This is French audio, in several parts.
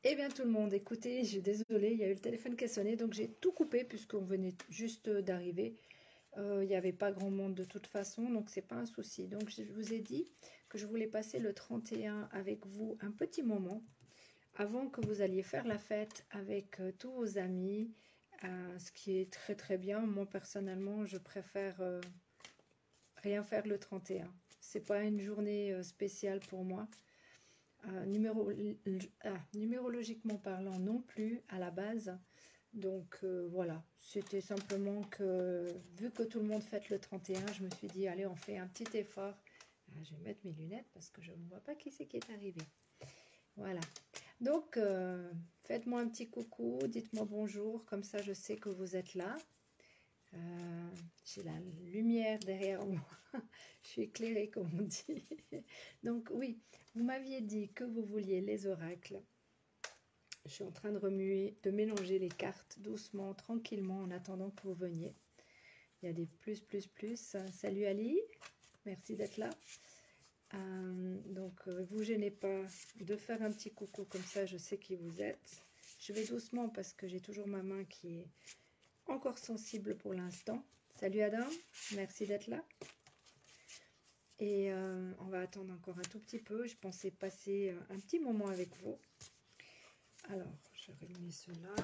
Eh bien tout le monde, écoutez, je suis désolée, il y a eu le téléphone qui a sonné, donc j'ai tout coupé puisqu'on venait juste d'arriver. Il n'y avait pas grand monde de toute façon, donc c'est pas un souci. Donc je vous ai dit que je voulais passer le 31 avec vous un petit moment avant que vous alliez faire la fête avec tous vos amis, ce qui est très très bien. Moi personnellement, je préfère rien faire le 31. C'est pas une journée spéciale pour moi. Numérologiquement parlant non plus à la base. Donc voilà, c'était simplement que vu que tout le monde fête le 31, je me suis dit allez on fait un petit effort. Je vais mettre mes lunettes parce que je ne vois pas qui c'est qui est arrivé. Voilà. Donc faites-moi un petit coucou, dites-moi bonjour, comme ça je sais que vous êtes là. J'ai la lumière derrière moi, je suis éclairée comme on dit. Donc oui, vous m'aviez dit que vous vouliez les oracles. Je suis en train de remuer, de mélanger les cartes doucement, tranquillement, en attendant que vous veniez. Il y a des plus. Salut Ali, merci d'être là. Donc, vous gênez pas de faire un petit coucou, comme ça je sais qui vous êtes. Je vais doucement parce que j'ai toujours ma main qui est encore sensible pour l'instant. Salut Adam, merci d'être là. Et on va attendre encore un tout petit peu. Je pensais passer un petit moment avec vous. Alors, je remets cela.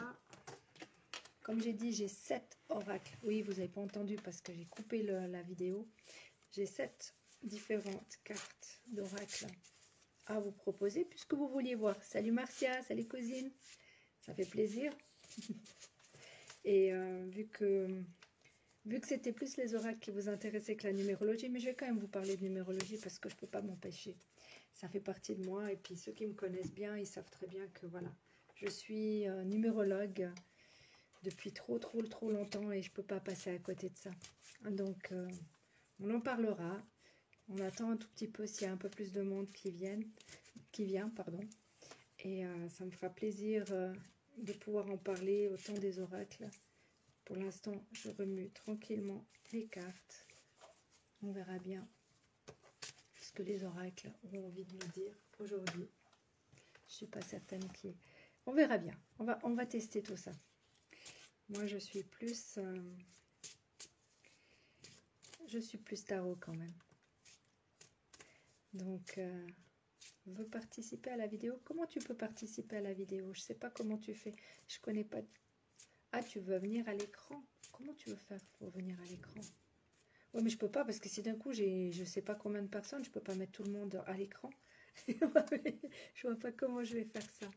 Comme j'ai dit, j'ai 7 oracles. Oui, vous n'avez pas entendu parce que j'ai coupé la vidéo. J'ai 7 différentes cartes d'oracles à vous proposer puisque vous vouliez voir. Salut Marcia, salut cousine. Ça fait plaisir. Et vu que c'était plus les oracles qui vous intéressaient que la numérologie, mais je vais quand même vous parler de numérologie parce que je ne peux pas m'empêcher. Ça fait partie de moi et puis ceux qui me connaissent bien, ils savent très bien que voilà, je suis numérologue depuis trop longtemps et je ne peux pas passer à côté de ça. Donc, on en parlera. On attend un tout petit peu s'il y a un peu plus de monde qui vient, pardon. Et ça me fera plaisir de pouvoir en parler autant des oracles. Pour l'instant, je remue tranquillement les cartes. On verra bien ce que les oracles ont envie de nous dire aujourd'hui. Je ne suis pas certaine qui. On verra bien. On va tester tout ça. Moi, je suis plus tarot quand même. Donc, veux participer à la vidéo. Comment tu peux participer à la vidéo? Je ne sais pas comment tu fais. Je connais pas. Ah, tu veux venir à l'écran? Comment tu veux faire pour venir à l'écran? Oui, mais je peux pas parce que si d'un coup j'ai je sais pas combien de personnes, je peux pas mettre tout le monde à l'écran. Je vois pas comment je vais faire ça.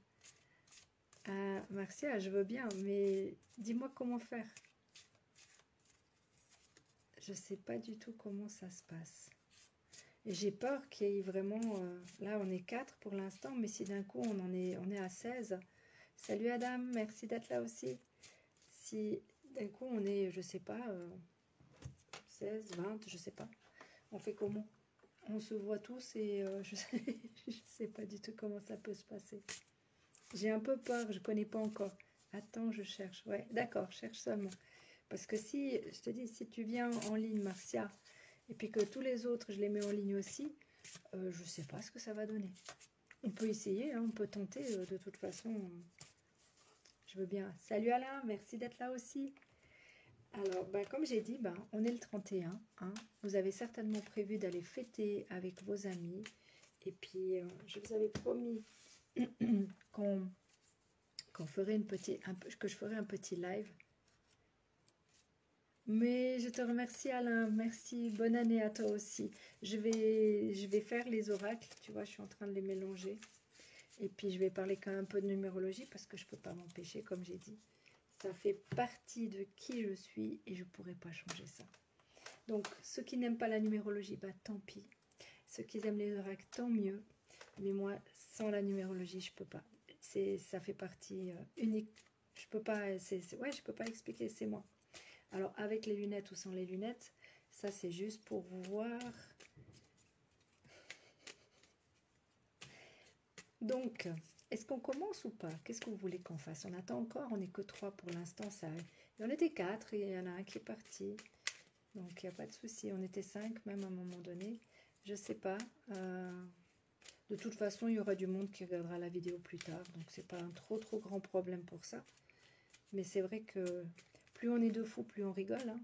Marcia, je veux bien, mais dis-moi comment faire. Je sais pas du tout comment ça se passe. Et j'ai peur qu'il y ait vraiment... là, on est 4 pour l'instant, mais si d'un coup on est à 16. Salut Adam, merci d'être là aussi. Si d'un coup on est, je sais pas, 16, 20, je sais pas. On fait comment? On se voit tous et je sais pas du tout comment ça peut se passer. J'ai un peu peur, je connais pas encore. Attends, je cherche. Ouais, d'accord, cherche seulement. Parce que si, je te dis, si tu viens en ligne, Marcia, et puis que tous les autres, je les mets en ligne aussi, je sais pas ce que ça va donner. On peut essayer, hein, on peut tenter, de toute façon. Je veux bien. Salut Alain, merci d'être là aussi. Alors, ben, comme j'ai dit, ben, on est le 31. Hein. Vous avez certainement prévu d'aller fêter avec vos amis. Et puis, je vous avais promis qu'on ferait que je ferais un petit live. Mais je te remercie Alain, merci, bonne année à toi aussi. Je vais faire les oracles, tu vois, je suis en train de les mélanger. Et puis, je vais parler quand même un peu de numérologie parce que je ne peux pas m'empêcher, comme j'ai dit. Ça fait partie de qui je suis et je ne pourrai pas changer ça. Donc, ceux qui n'aiment pas la numérologie, bah tant pis. Ceux qui aiment les oracles, tant mieux. Mais moi, sans la numérologie, je peux pas. Ça fait partie unique. Je peux pas. Ouais, je peux pas expliquer. C'est moi. Alors, avec les lunettes ou sans les lunettes, ça c'est juste pour vous voir. Donc, est-ce qu'on commence ou pas? Qu'est-ce que vous voulez qu'on fasse? On attend encore, on n'est que 3 pour l'instant. Et on était 4 et il y en a un qui est parti. Donc, il n'y a pas de souci. On était 5 même à un moment donné. Je sais pas. De toute façon, il y aura du monde qui regardera la vidéo plus tard. Donc, c'est pas un trop grand problème pour ça. Mais c'est vrai que plus on est de fous, plus on rigole. Hein.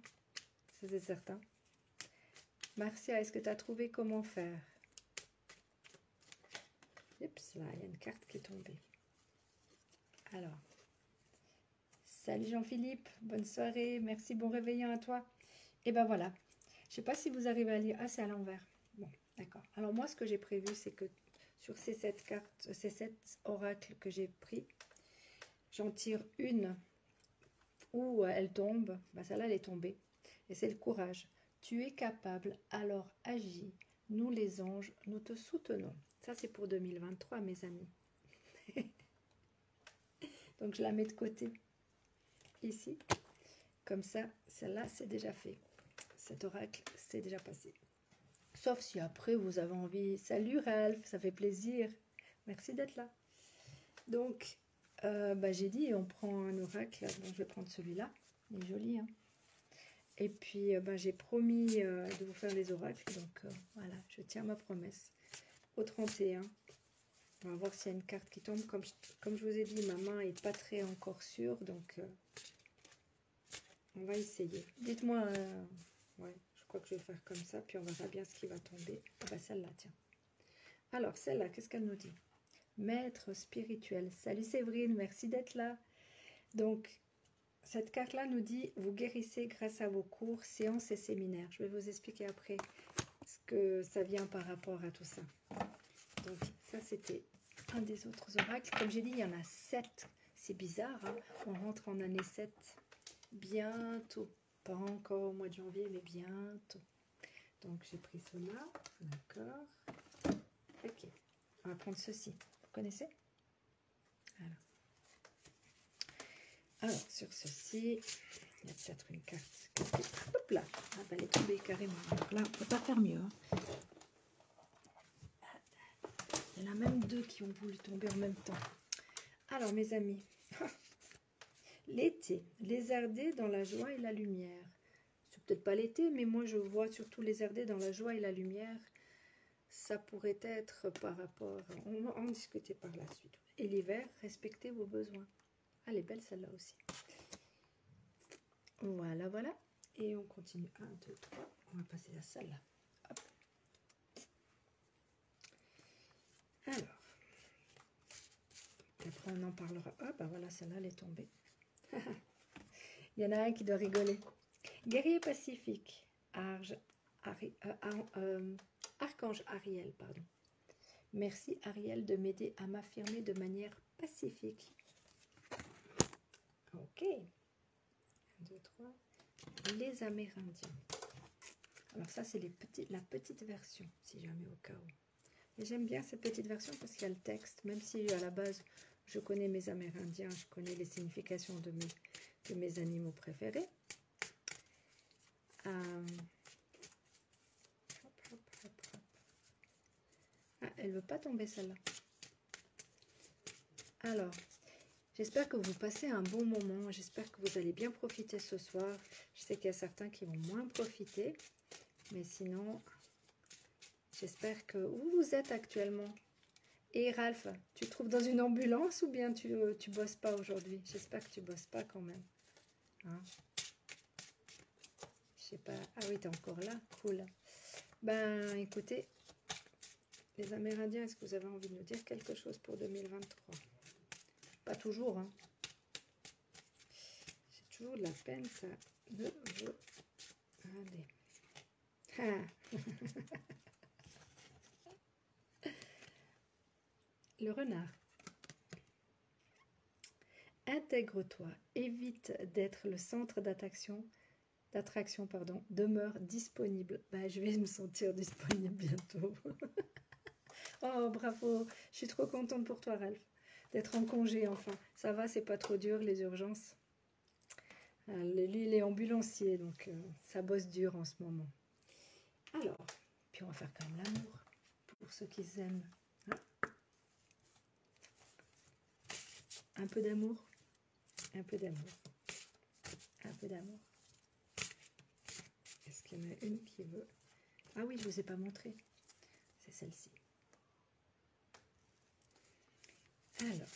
Ça, c'est certain. Marcia, est-ce que tu as trouvé comment faire? Oups, là, il y a une carte qui est tombée. Alors, salut Jean-Philippe, bonne soirée, merci, bon réveillon à toi. Et ben voilà, je sais pas si vous arrivez à lire. Ah, c'est à l'envers. Bon, d'accord. Alors moi, ce que j'ai prévu, c'est que sur ces 7 cartes, ces 7 oracles que j'ai pris, j'en tire une où elle tombe. Ben, celle-là, elle est tombée. Et c'est le courage. Tu es capable, alors agis. Nous, les anges, nous te soutenons. Ça, c'est pour 2023, mes amis. Donc, je la mets de côté ici. Comme ça, celle-là, c'est déjà fait. Cet oracle, c'est déjà passé. Sauf si après, vous avez envie. Salut Ralph, ça fait plaisir. Merci d'être là. Donc, j'ai dit, on prend un oracle. Donc, je vais prendre celui-là. Il est joli, hein. Et puis, j'ai promis de vous faire des oracles. Donc, voilà, je tiens ma promesse. Au 31, on va voir s'il y a une carte qui tombe. Comme je vous ai dit, ma main n'est pas très encore sûre. Donc, on va essayer. Dites-moi, ouais, je crois que je vais faire comme ça. Puis, on verra bien ce qui va tomber. Ah bah, celle-là, tiens. Alors, celle-là, qu'est-ce qu'elle nous dit? Maître spirituel. Salut Séverine, merci d'être là. Donc, cette carte-là nous dit, vous guérissez grâce à vos cours, séances et séminaires. Je vais vous expliquer après ce que ça vient par rapport à tout ça. Donc, ça, c'était un des autres oracles. Comme j'ai dit, il y en a 7. C'est bizarre, hein? On rentre en année 7 bientôt. Pas encore au mois de janvier, mais bientôt. Donc, j'ai pris cela. D'accord. Ok. On va prendre ceci. Vous connaissez? Voilà. Alors, sur ceci, il y a peut-être une carte. Hop là, ah, bah, elle est tombée carrément. Donc là, on ne peut pas faire mieux. Hein. Il y en a même 2 qui ont voulu tomber en même temps. Alors, mes amis, l'été, lézarder dans la joie et la lumière. C'est peut-être pas l'été, mais moi, je vois surtout lézarder dans la joie et la lumière. Ça pourrait être par rapport... On va en discuter par la suite. Et l'hiver, respectez vos besoins. Ah, elle est belle celle-là aussi. Voilà, voilà. Et on continue. 1, 2, 3. On va passer à celle-là. Hop. Alors. Après, on en parlera. Ah, bah voilà, celle-là, elle est tombée. Il y en a un qui doit rigoler. Guerrier pacifique. Archange Ariel, pardon. Merci Ariel de m'aider à m'affirmer de manière pacifique. Ok. 1, 2, 3. Les Amérindiens. Alors ça, c'est la petite version, si jamais au cas où. Et j'aime bien cette petite version parce qu'il y a le texte. Même si à la base, je connais mes Amérindiens, je connais les significations de mes animaux préférés. Hop, hop, hop, hop. Ah, elle ne veut pas tomber celle-là. Alors, j'espère que vous passez un bon moment. J'espère que vous allez bien profiter ce soir. Je sais qu'il y a certains qui vont moins profiter. Mais sinon, j'espère que... Où vous êtes actuellement? Et Ralph, tu te trouves dans une ambulance ou bien tu bosses pas aujourd'hui? J'espère que tu bosses pas quand même. Hein? Je sais pas. Ah oui, tu es encore là. Cool. Ben, écoutez, les Amérindiens, est-ce que vous avez envie de nous dire quelque chose pour 2023? Pas toujours, hein. J'ai toujours de la peine, ça ne veut... Allez. Ah. Le renard. Intègre-toi, évite d'être le centre d'attraction, demeure disponible. Ben, je vais me sentir disponible bientôt. Oh, bravo, je suis trop contente pour toi, Ralph, d'être en congé, enfin. Ça va, c'est pas trop dur, les urgences. Lui, il est ambulancier, donc ça bosse dur en ce moment. Alors, puis on va faire quand même l'amour, pour ceux qui aiment. Hein? Un peu d'amour, un peu d'amour, un peu d'amour. Est-ce qu'il y en a une qui veut? Ah oui, je ne vous ai pas montré. C'est celle-ci. Alors,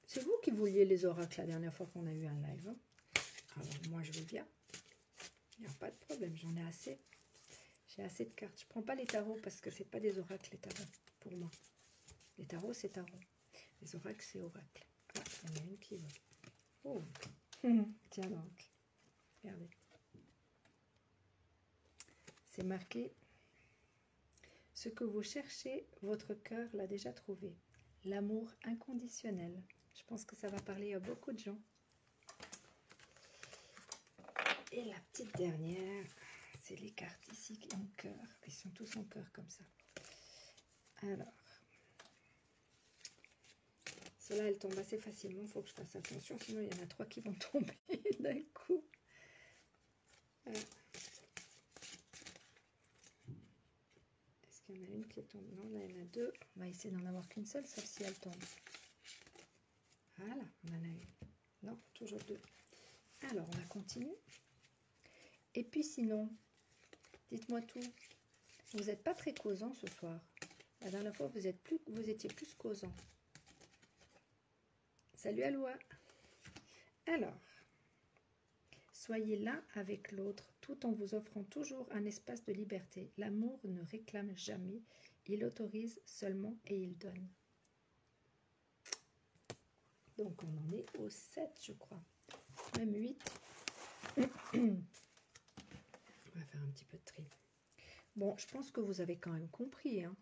c'est vous qui vouliez les oracles la dernière fois qu'on a eu un live. Hein? Alors, moi, je veux bien. Il n'y a pas de problème, j'en ai assez. J'ai assez de cartes. Je ne prends pas les tarots parce que ce n'est pas des oracles, les tarots, pour moi. Les tarots, c'est tarot. Les oracles, c'est oracle. Ah, il y en a une qui veut. Oh, tiens donc. Regardez. C'est marqué. Ce que vous cherchez, votre cœur l'a déjà trouvé. L'amour inconditionnel. Je pense que ça va parler à beaucoup de gens. Et la petite dernière, c'est les cartes ici en cœur. Ils sont tous en cœur comme ça. Alors, celle-là, elle tombe assez facilement. Il faut que je fasse attention, sinon il y en a 3 qui vont tomber d'un coup. Est-ce qu'il y en a une qui tombe? Non, là, il y en a 2. On va essayer d'en avoir qu'une seule, sauf si elle tombe. Voilà, on en a une. Non, toujours 2. Alors, on va continuer. Et puis sinon, dites-moi tout. Vous n'êtes pas très causant ce soir. La dernière fois, vous étiez plus causant. Salut Aloha. Alors, soyez l'un avec l'autre tout en vous offrant toujours un espace de liberté. L'amour ne réclame jamais. Il autorise seulement et il donne. Donc, on en est au 7, je crois. Même 8. On va faire un petit peu de tri. Bon, je pense que vous avez quand même compris. Hein.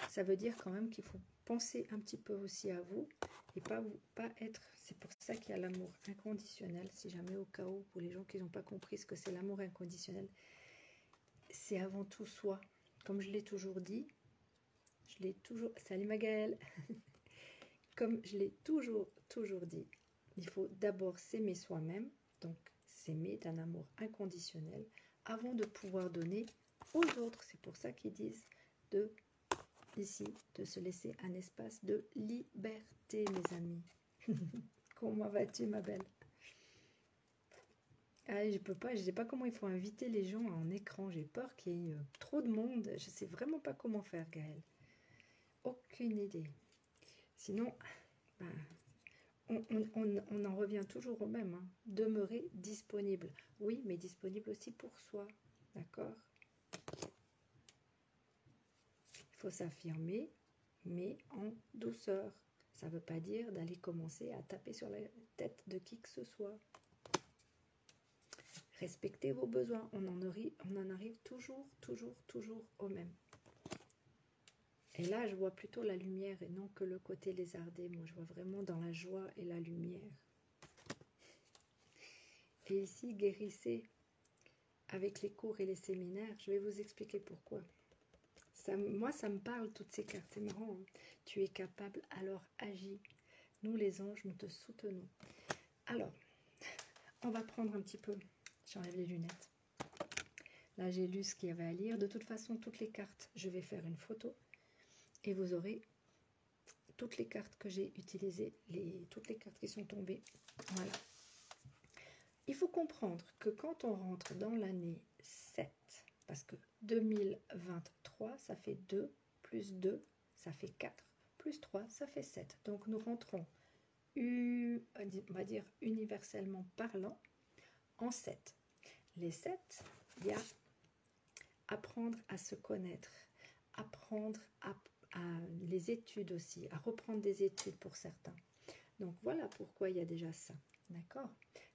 Ça veut dire quand même qu'il faut penser un petit peu aussi à vous et pas être... C'est pour ça qu'il y a l'amour inconditionnel. Si jamais au cas où, pour les gens qui n'ont pas compris ce que c'est l'amour inconditionnel, c'est avant tout soi. Comme je l'ai toujours dit, Salut Magaëlle. Comme je l'ai toujours dit, il faut d'abord s'aimer soi-même, donc s'aimer d'un amour inconditionnel, avant de pouvoir donner aux autres. C'est pour ça qu'ils disent ici de se laisser un espace de liberté, mes amis. Comment vas-tu, ma belle? Ah, je peux pas, je sais pas comment il faut inviter les gens en écran. J'ai peur qu'il y ait trop de monde. Je sais vraiment pas comment faire, Gaëlle. Aucune idée. Sinon, ben, on en revient toujours au même. Hein. Demeurer disponible. Oui, mais disponible aussi pour soi. D'accord? Il faut s'affirmer, mais en douceur. Ça ne veut pas dire d'aller commencer à taper sur la tête de qui que ce soit. Respectez vos besoins. On en arrive toujours au même. Et là, je vois plutôt la lumière et non que le côté lézardé. Moi, je vois vraiment dans la joie et la lumière. Et ici, guérissez avec les cours et les séminaires. Je vais vous expliquer pourquoi. Moi, ça me parle, toutes ces cartes. C'est marrant. Hein. Tu es capable, alors agis. Nous, les anges, nous te soutenons. Alors, on va prendre un petit peu. J'enlève les lunettes. Là, j'ai lu ce qu'il y avait à lire. De toute façon, toutes les cartes, je vais faire une photo. Et vous aurez toutes les cartes que j'ai utilisées, toutes les cartes qui sont tombées. Voilà. Il faut comprendre que quand on rentre dans l'année 7, parce que 2023, ça fait 2, plus 2, ça fait 4, plus 3, ça fait 7. Donc nous rentrons, on va dire universellement parlant, en 7. Les 7, il y a apprendre à se connaître, apprendre à les études aussi, à reprendre des études pour certains. Donc voilà pourquoi il y a déjà ça. D'accord?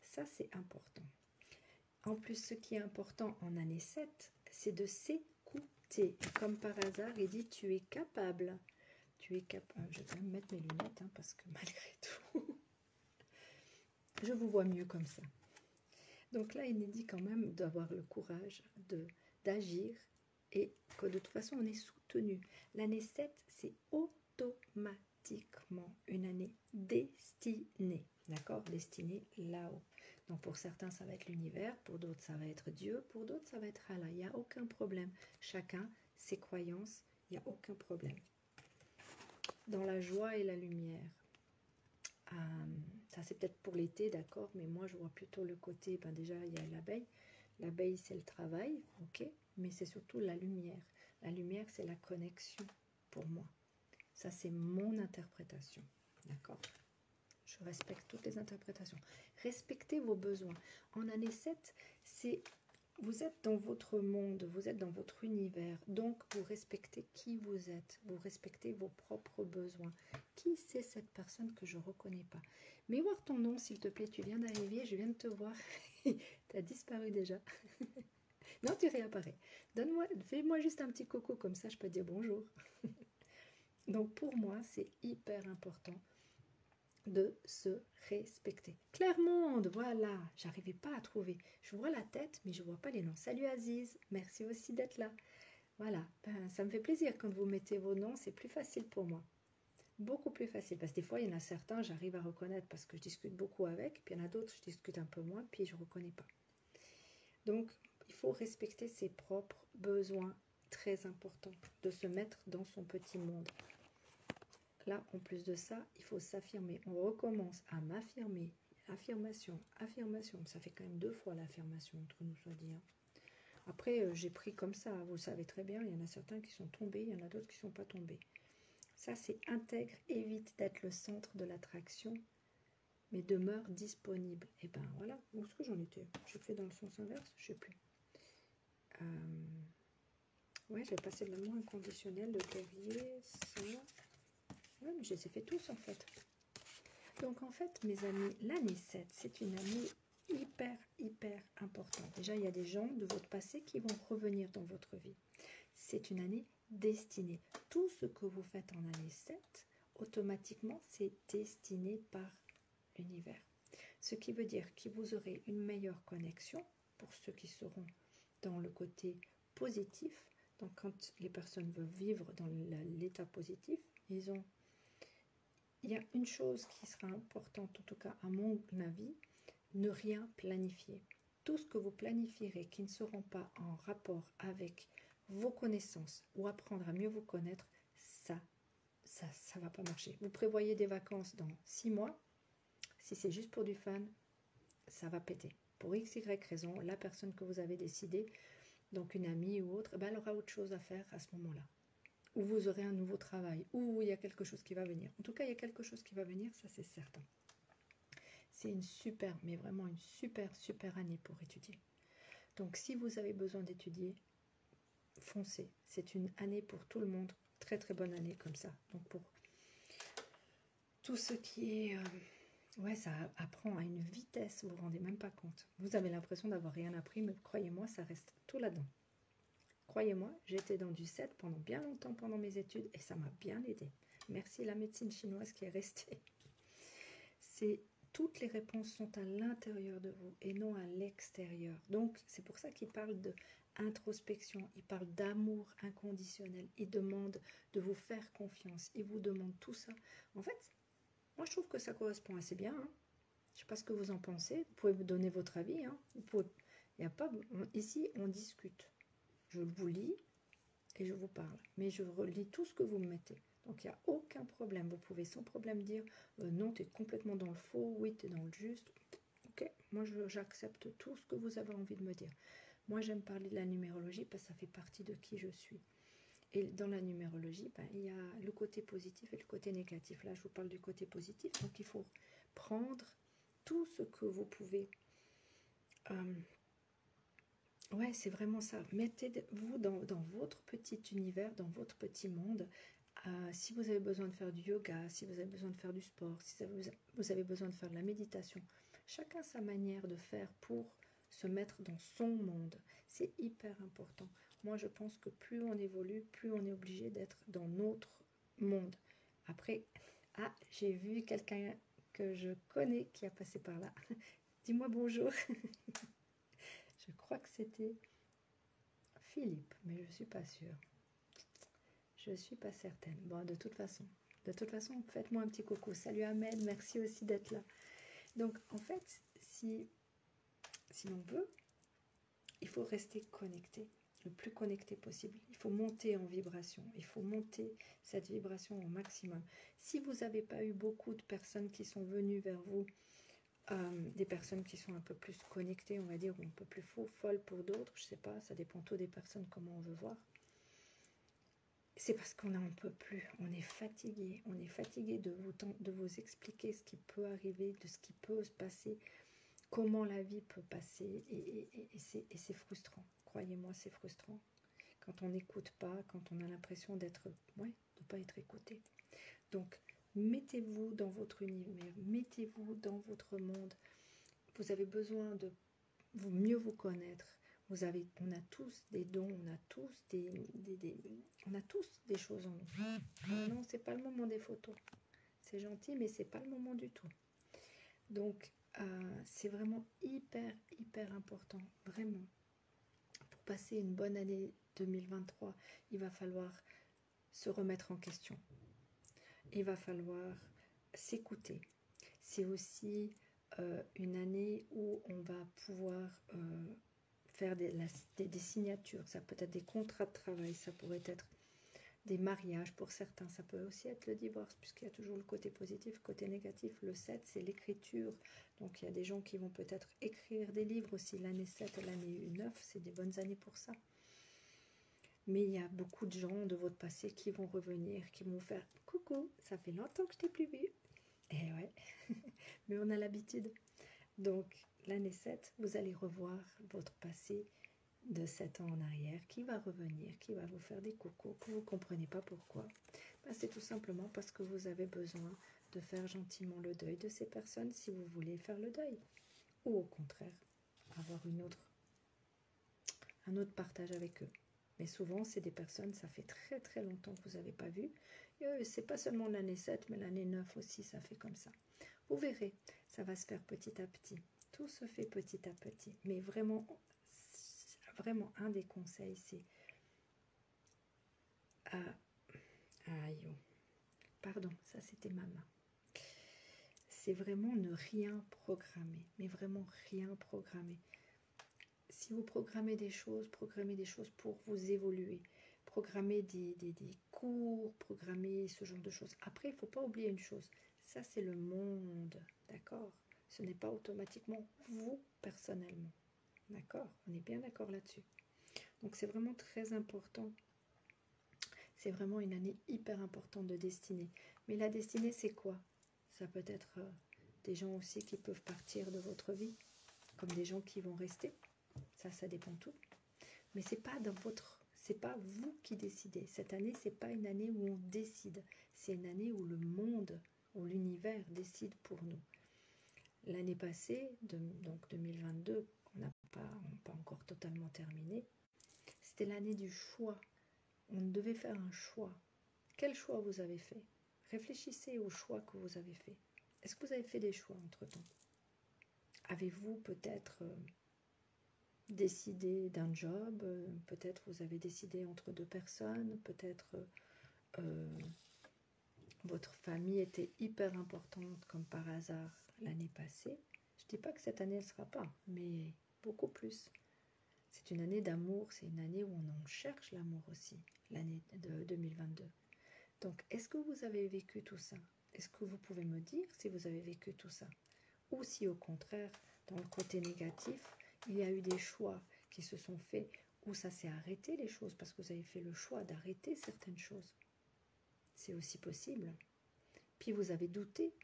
Ça, c'est important. En plus, ce qui est important en année 7, c'est de s'écouter. Comme par hasard, il dit, tu es capable. Tu es capable. Je vais quand même mettre mes lunettes, hein, parce que malgré tout, je vous vois mieux comme ça. Donc là, il est dit quand même d'avoir le courage d'agir et que de toute façon, on est soutenu. L'année 7, c'est automatiquement une année destinée. D'accord? Destinée là-haut. Donc pour certains, ça va être l'univers, pour d'autres, ça va être Dieu, pour d'autres, ça va être Allah. Il n'y a aucun problème. Chacun, ses croyances, il n'y a aucun problème. Dans la joie et la lumière. Ça, c'est peut-être pour l'été, d'accord, mais moi, je vois plutôt le côté, ben déjà, il y a l'abeille. L'abeille, c'est le travail, ok, mais c'est surtout la lumière. La lumière, c'est la connexion pour moi. Ça, c'est mon interprétation. D'accord? Je respecte toutes les interprétations. Respectez vos besoins. En année 7, c'est... Vous êtes dans votre monde, vous êtes dans votre univers, donc vous respectez qui vous êtes, vous respectez vos propres besoins. Qui c'est cette personne que je ne reconnais pas? Mais voir ton nom, s'il te plaît, tu viens d'arriver, je viens de te voir. Tu as disparu déjà. Non, tu réapparais. Donne-moi, fais-moi juste un petit coucou, comme ça je peux dire bonjour. Donc pour moi, c'est hyper important de se respecter. Clermont, voilà, j'arrivais pas à trouver. Je vois la tête, mais je vois pas les noms. Salut Aziz, merci aussi d'être là. Voilà, ben, ça me fait plaisir quand vous mettez vos noms, c'est plus facile pour moi. Beaucoup plus facile, parce que des fois, il y en a certains, j'arrive à reconnaître parce que je discute beaucoup avec, puis il y en a d'autres, je discute un peu moins, puis je reconnais pas. Donc, il faut respecter ses propres besoins, très important, de se mettre dans son petit monde. Là, en plus de ça, il faut s'affirmer. On recommence à m'affirmer. Affirmation, affirmation. Ça fait quand même 2 fois l'affirmation, entre nous soit dit. Hein. Après, j'ai pris comme ça, vous le savez très bien. Il y en a certains qui sont tombés, il y en a d'autres qui ne sont pas tombés. Ça, c'est intègre, évite d'être le centre de l'attraction, mais demeure disponible. Et ben voilà, où est-ce que j'en étais? J'ai fait dans le sens inverse, je ne sais plus. Ouais, j'ai passé de l'amour inconditionnel, le guerrier, ça... Ouais, mais je les ai fait tous en fait. Donc en fait, mes amis, l'année 7, c'est une année hyper importante. Déjà, il y a des gens de votre passé qui vont revenir dans votre vie. C'est une année destinée. Tout ce que vous faites en année 7, automatiquement, c'est destiné par l'univers. Ce qui veut dire que vous aurez une meilleure connexion pour ceux qui seront dans le côté positif. Donc quand les personnes veulent vivre dans l'état positif, il y a une chose qui sera importante, en tout cas à mon avis, ne rien planifier. Tout ce que vous planifierez qui ne seront pas en rapport avec vos connaissances ou apprendre à mieux vous connaître, ça va pas marcher. Vous prévoyez des vacances dans 6 mois, si c'est juste pour du fun, ça va péter. Pour x, y raison, la personne que vous avez décidé, donc une amie ou autre, ben elle aura autre chose à faire à ce moment-là. Ou vous aurez un nouveau travail, ou il y a quelque chose qui va venir. En tout cas, il y a quelque chose qui va venir, ça c'est certain. C'est une super, mais vraiment une super année pour étudier. Donc si vous avez besoin d'étudier, foncez. C'est une année pour tout le monde, très bonne année comme ça. Donc pour tout ce qui est... ouais, ça apprend à une vitesse, vous ne vous rendez même pas compte. Vous avez l'impression d'avoir rien appris, mais croyez-moi, ça reste tout là-dedans. Croyez-moi, j'étais dans du 7 pendant bien longtemps pendant mes études et ça m'a bien aidé. Merci la médecine chinoise qui est restée. Toutes les réponses sont à l'intérieur de vous et non à l'extérieur. Donc, c'est pour ça qu'il parle d'introspection, il parle d'amour inconditionnel, il demande de vous faire confiance, il vous demande tout ça. En fait, moi je trouve que ça correspond assez bien. Hein. Je ne sais pas ce que vous en pensez, vous pouvez me donner votre avis. Hein. Ici, on discute. Je vous lis et je vous parle, mais je relis tout ce que vous me mettez. Donc, il n'y a aucun problème. Vous pouvez sans problème dire non, tu es complètement dans le faux, oui, tu es dans le juste. Ok, moi, j'accepte tout ce que vous avez envie de me dire. Moi, j'aime parler de la numérologie parce que ça fait partie de qui je suis. Et dans la numérologie, ben, il y a le côté positif et le côté négatif. Là, je vous parle du côté positif. Donc, il faut prendre tout ce que vous pouvez... ouais, c'est vraiment ça. Mettez-vous dans votre petit univers, dans votre petit monde. Si vous avez besoin de faire du yoga, si vous avez besoin de faire du sport, si vous avez besoin de faire de la méditation, chacun sa manière de faire pour se mettre dans son monde. C'est hyper important. Moi, je pense que plus on évolue, plus on est obligé d'être dans notre monde. Après, j'ai vu quelqu'un que je connais qui a passé par là. Dis-moi bonjour. Je crois que c'était Philippe, mais je ne suis pas sûre. Je ne suis pas certaine. Bon, de toute façon, faites-moi un petit coucou. Salut Ahmed, merci aussi d'être là. Donc, en fait, si l'on veut, il faut rester connecté, le plus connecté possible. Il faut monter en vibration. Il faut monter cette vibration au maximum. Si vous n'avez pas eu beaucoup de personnes qui sont venues vers vous, des personnes qui sont un peu plus connectées, on va dire, ou un peu plus folles pour d'autres, je ne sais pas, ça dépend tout des personnes, comment on veut voir. c'est parce qu'on n'en peut plus, on est fatigué de vous expliquer ce qui peut arriver, de ce qui peut se passer, comment la vie peut passer, et c'est frustrant, croyez-moi, c'est frustrant, quand on n'écoute pas, quand on a l'impression d'être, ouais, de pas être écouté. Donc, mettez-vous dans votre univers, mettez-vous dans votre monde, vous avez besoin de mieux vous connaître. On a tous des dons, on a tous on a tous des choses en nous. Non, c'est pas le moment des photos. C'est gentil, mais c'est pas le moment du tout. Donc, c'est vraiment hyper important, vraiment. Pour passer une bonne année 2023, il va falloir se remettre en question. Il va falloir s'écouter. C'est aussi une année où on va pouvoir faire des signatures. Ça peut être des contrats de travail, ça pourrait être des mariages pour certains, ça peut aussi être le divorce, puisqu'il y a toujours le côté positif, le côté négatif. Le 7, c'est l'écriture. Donc il y a des gens qui vont peut-être écrire des livres aussi. L'année 7 et l'année 9, c'est des bonnes années pour ça. Mais il y a beaucoup de gens de votre passé qui vont revenir, qui vont faire « Coucou, ça fait longtemps que je t'ai plus vu. » Et ouais, mais on a l'habitude. Donc, l'année 7, vous allez revoir votre passé de 7 ans en arrière qui va revenir, qui va vous faire des coucous, que vous ne comprenez pas pourquoi. Ben, c'est tout simplement parce que vous avez besoin de faire gentiment le deuil de ces personnes si vous voulez faire le deuil. Ou au contraire, avoir un autre partage avec eux. Mais souvent, c'est des personnes, ça fait très longtemps que vous n'avez pas vu. C'est pas seulement l'année 7, mais l'année 9 aussi, ça fait comme ça. Vous verrez, ça va se faire petit à petit. Tout se fait petit à petit. Mais vraiment, un des conseils, c'est... Aïe, pardon, ça c'était ma main. C'est vraiment ne rien programmer. Mais vraiment rien programmer. Si vous programmez des choses pour vous évoluer. Programmer des cours, programmer ce genre de choses. Après, il ne faut pas oublier une chose. Ça, c'est le monde, d'accord? Ce n'est pas automatiquement vous, personnellement. D'accord? On est bien d'accord là-dessus. Donc, c'est vraiment très important. C'est vraiment une année hyper importante de destinée. Mais la destinée, c'est quoi? Ça peut être des gens aussi qui peuvent partir de votre vie, comme des gens qui vont rester. Ça dépend tout. Mais c'est pas vous qui décidez. Cette année, c'est pas une année où on décide. C'est une année où le monde, où l'univers décide pour nous. L'année passée, donc 2022, on n'a pas encore totalement terminé, c'était l'année du choix. On devait faire un choix. Quel choix vous avez fait? Réfléchissez au choix que vous avez fait. Est-ce que vous avez fait des choix entre-temps? Avez-vous peut-être... décider d'un job, peut-être vous avez décidé entre deux personnes, peut-être votre famille était hyper importante comme par hasard l'année passée. Je ne dis pas que cette année ne sera pas, mais beaucoup plus. C'est une année d'amour, c'est une année où on en cherche l'amour aussi, l'année de 2022. Donc, est-ce que vous avez vécu tout ça? Est-ce que vous pouvez me dire si vous avez vécu tout ça? Ou si au contraire, dans le côté négatif, il y a eu des choix qui se sont faits où ça s'est arrêté les choses parce que vous avez fait le choix d'arrêter certaines choses. C'est aussi possible. Puis vous avez douté.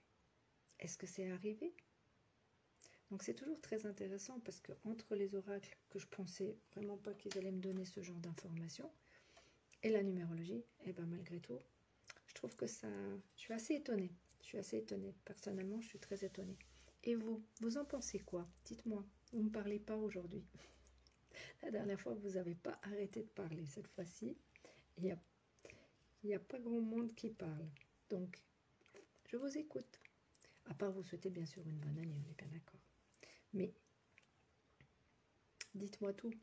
Est-ce que c'est arrivé? Donc c'est toujours très intéressant parce que entre les oracles que je pensais vraiment pas qu'ils allaient me donner ce genre d'informations et la numérologie, et ben malgré tout, je trouve que ça... Je suis assez étonnée. Personnellement, je suis très étonnée. Et vous en pensez quoi? Dites-moi. Vous ne me parlez pas aujourd'hui. La dernière fois, vous n'avez pas arrêté de parler. Cette fois-ci, il n'y a pas grand monde qui parle. Donc, je vous écoute. À part vous souhaiter bien sûr une bonne année, on est bien d'accord. Mais, dites-moi tout.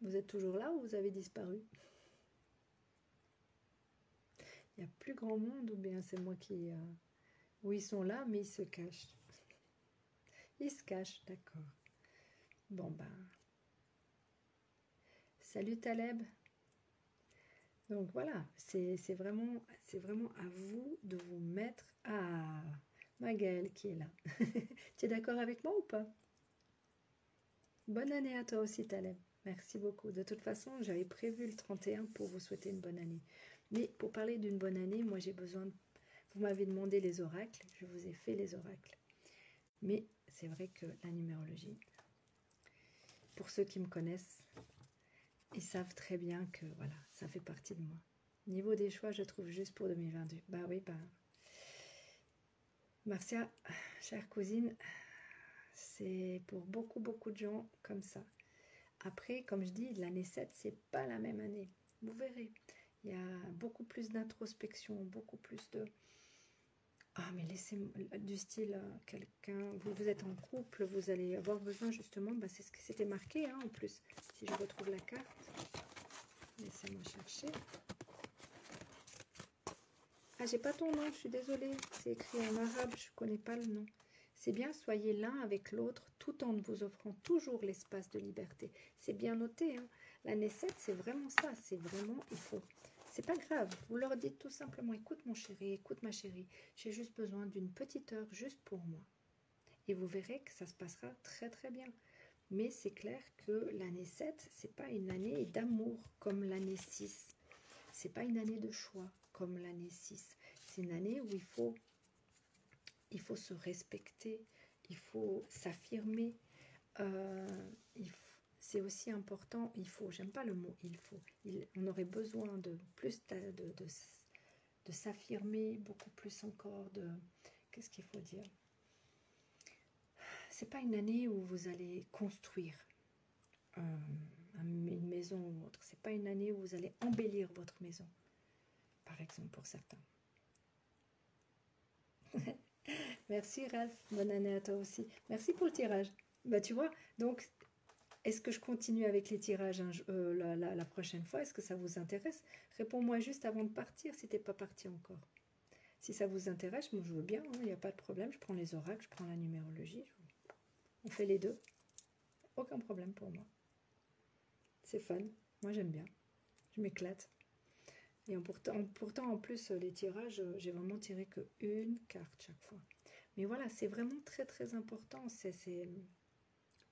Vous êtes toujours là ou vous avez disparu? Il n'y a plus grand monde ou bien c'est moi qui... Oui, ils sont là, mais ils se cachent. Ils se cachent, d'accord. Bon, ben... Salut Taleb. Donc voilà, c'est vraiment à vous de vous mettre... Ah, Magali qui est là. Tu es d'accord avec moi ou pas? Bonne année à toi aussi Taleb. Merci beaucoup. De toute façon, j'avais prévu le 31 pour vous souhaiter une bonne année. Mais pour parler d'une bonne année, moi j'ai besoin de... Vous m'avez demandé les oracles, je vous ai fait les oracles. Mais c'est vrai que la numérologie, pour ceux qui me connaissent, ils savent très bien que voilà, ça fait partie de moi. Niveau des choix, je trouve juste pour 2022. Bah oui, bah... Marcia, chère cousine, c'est pour beaucoup, beaucoup de gens comme ça. Après, comme je dis, l'année 7, c'est pas la même année. Vous verrez, il y a beaucoup plus d'introspection, beaucoup plus de... Ah, mais laissez-moi du style, quelqu'un, vous êtes en couple, vous allez avoir besoin justement, bah, c'est ce qui s'était marqué hein, en plus. Si je retrouve la carte, laissez-moi chercher. Ah, j'ai pas ton nom, je suis désolée. C'est écrit en arabe, je connais pas le nom. C'est bien, soyez l'un avec l'autre, tout en vous offrant toujours l'espace de liberté. C'est bien noté, hein. L'année 7, c'est vraiment ça. C'est vraiment, il faut... C'est pas grave, vous leur dites tout simplement, écoute mon chéri, écoute ma chérie, j'ai juste besoin d'une petite heure juste pour moi. Et vous verrez que ça se passera très très bien. Mais c'est clair que l'année 7, c'est pas une année d'amour comme l'année 6. C'est pas une année de choix comme l'année 6. C'est une année où il faut se respecter, il faut s'affirmer. C'est aussi important, il faut, j'aime pas le mot il faut, on aurait besoin de plus de s'affirmer, beaucoup plus encore de... Qu'est-ce qu'il faut dire? C'est pas une année où vous allez construire une maison ou autre. C'est pas une année où vous allez embellir votre maison, par exemple, pour certains. Merci Ralph, bonne année à toi aussi. Merci pour le tirage. Bah tu vois, donc est-ce que je continue avec les tirages la prochaine fois? Est-ce que ça vous intéresse? Réponds-moi juste avant de partir si t'es pas parti encore. Si ça vous intéresse, moi je veux bien, il n'y a pas de problème. Je prends les oracles, je prends la numérologie. On fait les deux. Aucun problème pour moi. C'est fun. Moi j'aime bien. Je m'éclate. Et pourtant, en plus, les tirages, j'ai vraiment tiré que une carte chaque fois. Mais voilà, c'est vraiment très très important.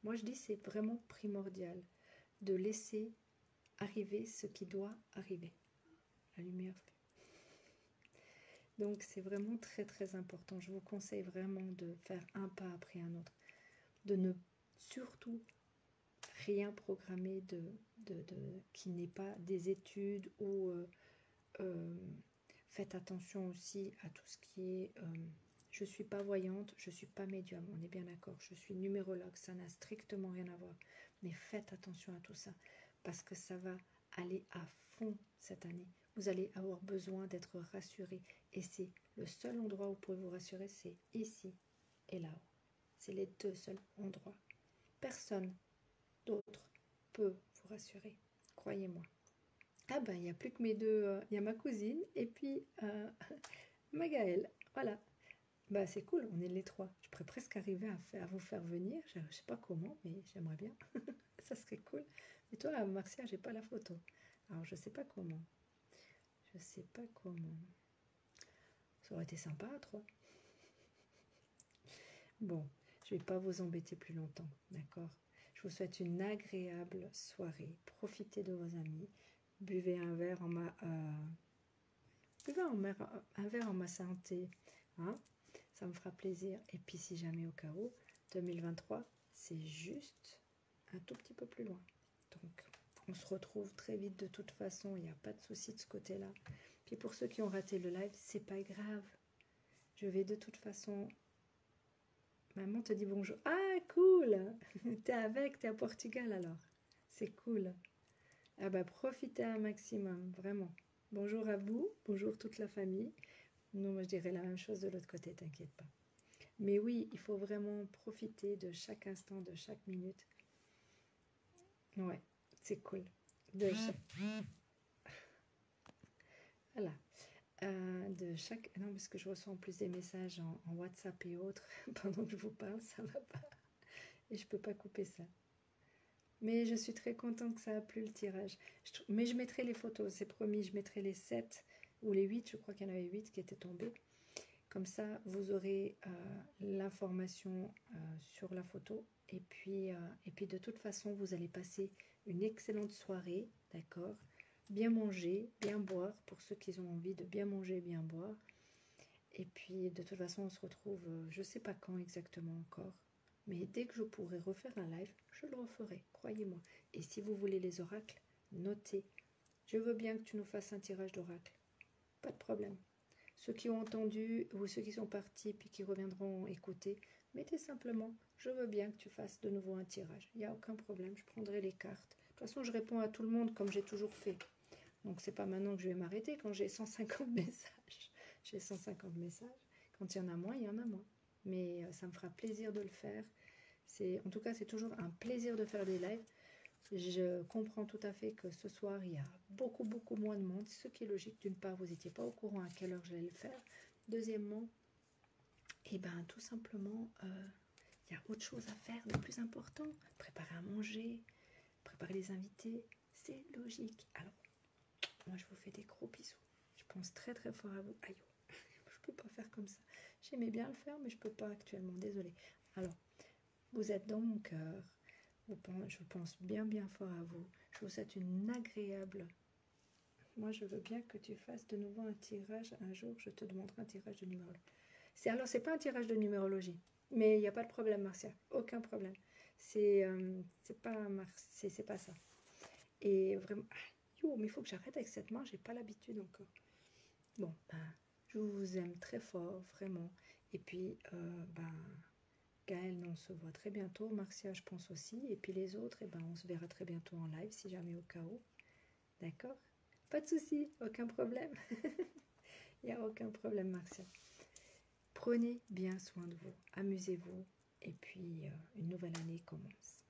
Moi je dis c'est vraiment primordial de laisser arriver ce qui doit arriver. La lumière fait. Donc c'est vraiment très très important. Je vous conseille vraiment de faire un pas après un autre. De ne surtout rien programmer qui n'est pas des études ou... faites attention aussi à tout ce qui est... je ne suis pas voyante, je ne suis pas médium, on est bien d'accord. Je suis numérologue, ça n'a strictement rien à voir. Mais faites attention à tout ça, parce que ça va aller à fond cette année. Vous allez avoir besoin d'être rassuré. Et c'est le seul endroit où vous pouvez vous rassurer, c'est ici et là-haut. C'est les deux seuls endroits. Personne d'autre peut vous rassurer, croyez-moi. Ah ben, il n'y a plus que mes deux, il y a ma cousine et puis ma Gaëlle, voilà. Bah c'est cool, on est les trois. Je pourrais presque arriver à vous faire venir, je ne sais pas comment, mais j'aimerais bien. Ça serait cool. Mais toi, Marcia, j'ai pas la photo. Alors je sais pas comment. Je sais pas comment. Ça aurait été sympa à trois. Bon, je vais pas vous embêter plus longtemps, d'accord? Je vous souhaite une agréable soirée. Profitez de vos amis. Buvez un verre en un verre en ma santé, hein, ça me fera plaisir. Et puis si jamais au cas où, 2023, c'est juste un tout petit peu plus loin. Donc on se retrouve très vite de toute façon, il n'y a pas de souci de ce côté-là. Puis pour ceux qui ont raté le live, c'est pas grave. Je vais de toute façon... Maman te dit bonjour. Ah, cool. T'es à Portugal alors. C'est cool. Ah bah profitez un maximum, vraiment. Bonjour à vous, bonjour toute la famille. Non, moi je dirais la même chose de l'autre côté, t'inquiète pas. Mais oui, il faut vraiment profiter de chaque instant, de chaque minute. Ouais, c'est cool. Voilà. De chaque... Non, parce que je reçois en plus des messages en WhatsApp et autres. Pendant que je vous parle, ça va pas. Et je peux pas couper ça. Mais je suis très contente que ça a plu le tirage. Mais je mettrai les photos, c'est promis. Je mettrai les 7 ou les 8, je crois qu'il y en avait 8 qui étaient tombés. Comme ça, vous aurez l'information sur la photo. Et puis de toute façon, vous allez passer une excellente soirée, d'accord? Bien manger, bien boire, pour ceux qui ont envie de bien manger, bien boire. Et puis, de toute façon, on se retrouve, je ne sais pas quand exactement encore. Mais dès que je pourrai refaire un live, je le referai, croyez-moi. Et si vous voulez les oracles, notez. Je veux bien que tu nous fasses un tirage d'oracle. Pas de problème. Ceux qui ont entendu ou ceux qui sont partis puis qui reviendront écouter, mettez simplement, je veux bien que tu fasses de nouveau un tirage. Il n'y a aucun problème, je prendrai les cartes. De toute façon, je réponds à tout le monde comme j'ai toujours fait. Donc, c'est pas maintenant que je vais m'arrêter quand j'ai 150 messages. J'ai 150 messages. Quand il y en a moins, il y en a moins. Mais ça me fera plaisir de le faire. En tout cas, c'est toujours un plaisir de faire des lives. Je comprends tout à fait que ce soir, il y a beaucoup moins de monde, ce qui est logique. D'une part, vous n'étiez pas au courant à quelle heure j'allais le faire. Deuxièmement, et ben, tout simplement, il y a autre chose à faire de plus important. Préparer à manger, préparer les invités, c'est logique. Alors, moi, je vous fais des gros bisous. Je pense très fort à vous. Aïe, je peux pas faire comme ça. J'aimais bien le faire, mais je peux pas actuellement. Désolée. Alors, vous êtes dans mon cœur. Je pense bien fort à vous. Je vous souhaite une agréable... Moi, je veux bien que tu fasses de nouveau un tirage. Un jour, je te demanderai un tirage de numérologie. Alors, c'est pas un tirage de numérologie. Mais il n'y a pas de problème, Marcia. Aucun problème. C'est pas ça. Et vraiment... Yo, mais il faut que j'arrête avec cette main. J'ai pas l'habitude encore. Bon, je vous aime très fort, vraiment. Et puis, Gaëlle, on se voit très bientôt. Marcia, je pense aussi. Et puis les autres, on se verra très bientôt en live, si jamais au cas où. D'accord? Pas de souci, aucun problème. Il n'y a aucun problème, Marcia. Prenez bien soin de vous, amusez-vous. Et puis, une nouvelle année commence.